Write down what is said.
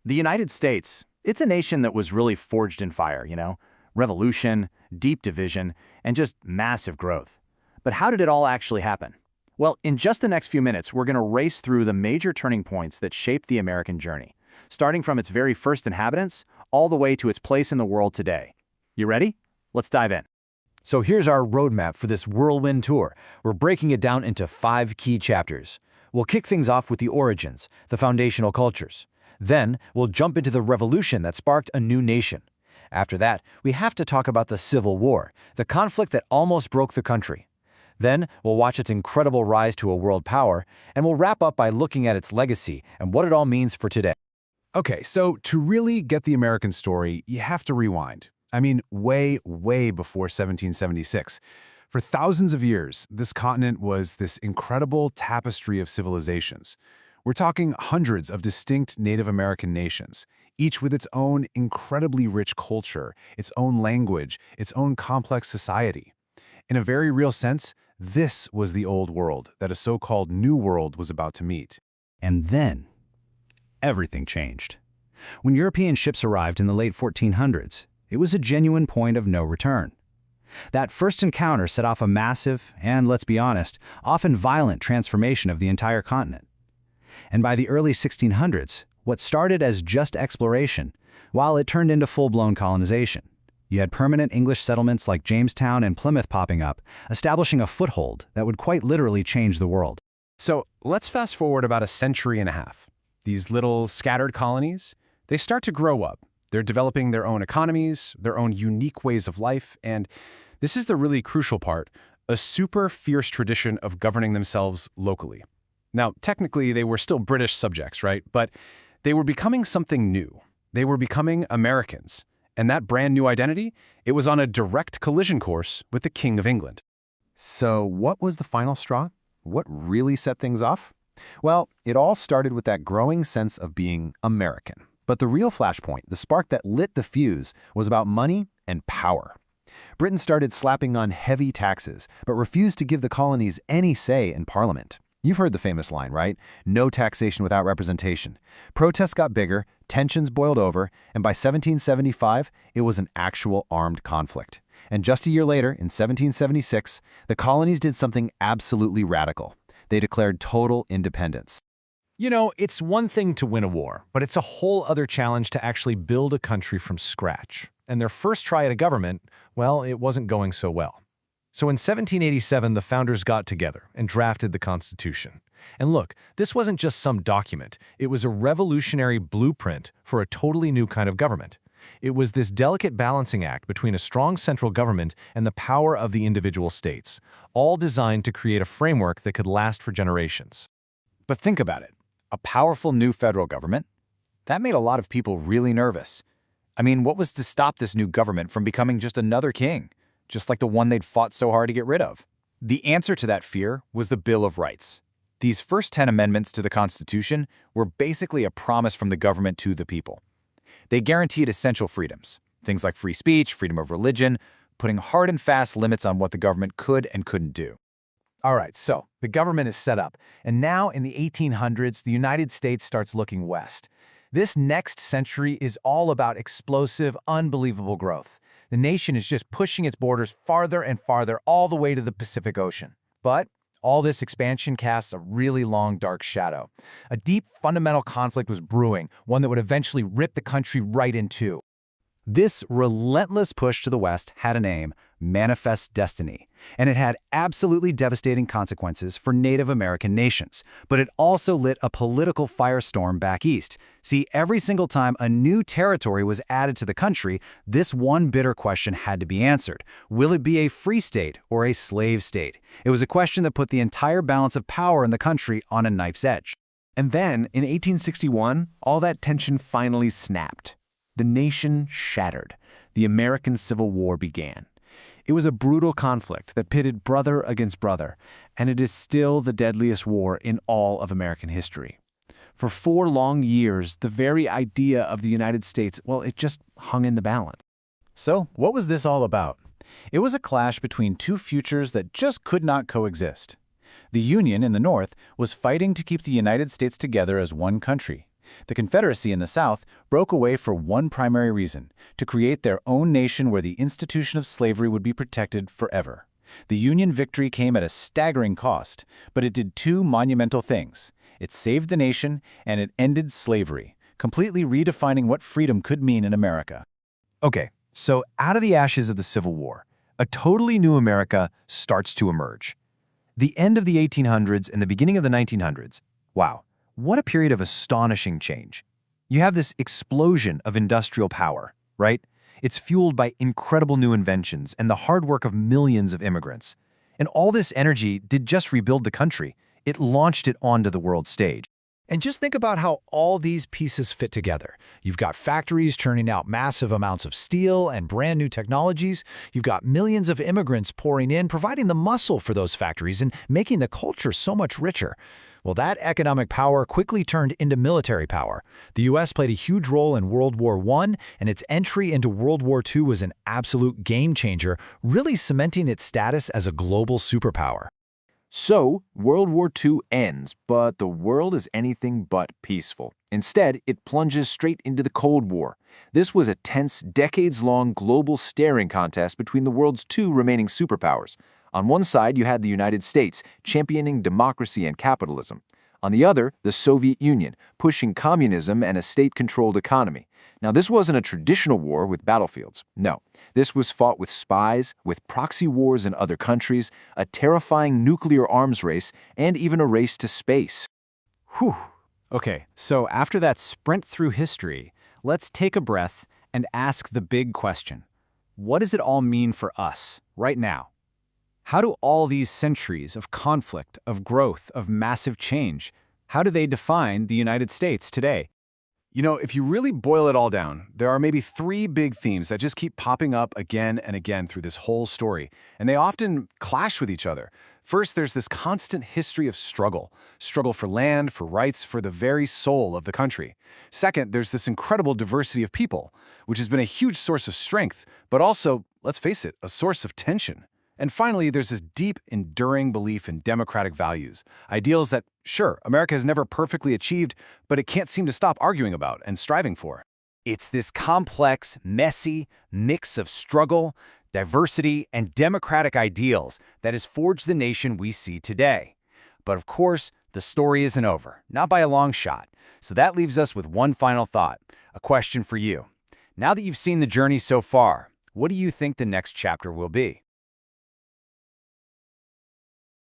The United States, it's a nation that was really forged in fire, Revolution, deep division, and just massive growth. But how did it all actually happen? Well, in just the next few minutes, we're going to race through the major turning points that shaped the American journey, starting from its very first inhabitants all the way to its place in the world today. You ready? Let's dive in. So here's our roadmap for this whirlwind tour. We're breaking it down into 5 key chapters. We'll kick things off with the origins, the foundational cultures. Then, we'll jump into the revolution that sparked a new nation. After that, we have to talk about the Civil War, the conflict that almost broke the country. Then, we'll watch its incredible rise to a world power, and we'll wrap up by looking at its legacy and what it all means for today. Okay, so to really get the American story, you have to rewind. I mean, way, way before 1776. For thousands of years, this continent was this incredible tapestry of civilizations. We're talking hundreds of distinct Native American nations, each with its own incredibly rich culture, its own language, its own complex society. In a very real sense, this was the old world that a so-called new world was about to meet. And then, everything changed. When European ships arrived in the late 1400s, it was a genuine point of no return. That first encounter set off a massive, and let's be honest, often violent transformation of the entire continent. And by the early 1600s, what started as just exploration, while it turned into full-blown colonization. You had permanent English settlements like Jamestown and Plymouth popping up, establishing a foothold that would quite literally change the world. So let's fast forward about a century and a half. These little scattered colonies, they start to grow up. They're developing their own economies, their own unique ways of life, and this is the really crucial part, a super fierce tradition of governing themselves locally. Now, technically, they were still British subjects, right? But they were becoming something new. They were becoming Americans. And that brand new identity, it was on a direct collision course with the King of England. So what was the final straw? What really set things off? Well, it all started with that growing sense of being American. But the real flashpoint, the spark that lit the fuse, was about money and power. Britain started slapping on heavy taxes, but refused to give the colonies any say in Parliament. You've heard the famous line, right? No taxation without representation. Protests got bigger, tensions boiled over, and by 1775, it was an actual armed conflict. And just a year later, in 1776, the colonies did something absolutely radical. They declared total independence. It's one thing to win a war, but it's a whole other challenge to actually build a country from scratch. And their first try at a government, well, it wasn't going so well. So in 1787, the founders got together and drafted the Constitution. And look, this wasn't just some document. It was a revolutionary blueprint for a totally new kind of government. It was this delicate balancing act between a strong central government and the power of the individual states, all designed to create a framework that could last for generations. But think about it. A powerful new federal government? That made a lot of people really nervous. I mean, what was to stop this new government from becoming just another king? Just like the one they'd fought so hard to get rid of? The answer to that fear was the Bill of Rights. These first 10 amendments to the Constitution were basically a promise from the government to the people. They guaranteed essential freedoms, things like free speech, freedom of religion, putting hard and fast limits on what the government could and couldn't do. All right, so the government is set up, and now in the 1800s, the United States starts looking west. This next century is all about explosive, unbelievable growth. The nation is just pushing its borders farther and farther all the way to the Pacific Ocean. But all this expansion casts a really long, dark shadow. A deep, fundamental conflict was brewing, one that would eventually rip the country right in two. This relentless push to the West had an aim: manifest destiny. And it had absolutely devastating consequences for Native American nations. But it also lit a political firestorm back east. See, every single time a new territory was added to the country, this one bitter question had to be answered. Will it be a free state or a slave state? It was a question that put the entire balance of power in the country on a knife's edge. And then, in 1861, all that tension finally snapped. The nation shattered. The American Civil War began. It was a brutal conflict that pitted brother against brother, and it is still the deadliest war in all of American history. For 4 long years, the very idea of the United States, well, it just hung in the balance. So, what was this all about? It was a clash between two futures that just could not coexist. The Union in the North was fighting to keep the United States together as one country. The Confederacy in the South broke away for one primary reason: to create their own nation where the institution of slavery would be protected forever. The Union victory came at a staggering cost, but it did two monumental things. It saved the nation, and it ended slavery, completely redefining what freedom could mean in America. Okay, so out of the ashes of the Civil War, a totally new America starts to emerge. The end of the 1800s and the beginning of the 1900s. Wow, what a period of astonishing change. You have this explosion of industrial power, right? It's fueled by incredible new inventions and the hard work of millions of immigrants. And all this energy did just rebuild the country. It launched it onto the world stage. And just think about how all these pieces fit together. You've got factories churning out massive amounts of steel and brand new technologies. You've got millions of immigrants pouring in, providing the muscle for those factories and making the culture so much richer. Well, that economic power quickly turned into military power. The U.S. played a huge role in World War I, and its entry into World War II was an absolute game changer, really cementing its status as a global superpower. So, World War II ends, but the world is anything but peaceful. Instead, it plunges straight into the Cold War. This was a tense, decades-long global staring contest between the world's two remaining superpowers. On one side, you had the United States, championing democracy and capitalism. On the other, the Soviet Union, pushing communism and a state-controlled economy. Now, this wasn't a traditional war with battlefields. No, this was fought with spies, with proxy wars in other countries, a terrifying nuclear arms race, and even a race to space. Whew. Okay, so after that sprint through history, let's take a breath and ask the big question. What does it all mean for us, right now? How do all these centuries of conflict, of growth, of massive change, how do they define the United States today? You know, if you really boil it all down, there are maybe three big themes that just keep popping up again and again through this whole story, and they often clash with each other. First, there's this constant history of struggle for land, for rights, for the very soul of the country. Second, there's this incredible diversity of people, which has been a huge source of strength, but also, let's face it, a source of tension. And finally, there's this deep, enduring belief in democratic values, ideals that, sure, America has never perfectly achieved, but it can't seem to stop arguing about and striving for. It's this complex, messy mix of struggle, diversity, and democratic ideals that has forged the nation we see today. But of course, the story isn't over, not by a long shot. So that leaves us with one final thought, a question for you. Now that you've seen the journey so far, what do you think the next chapter will be?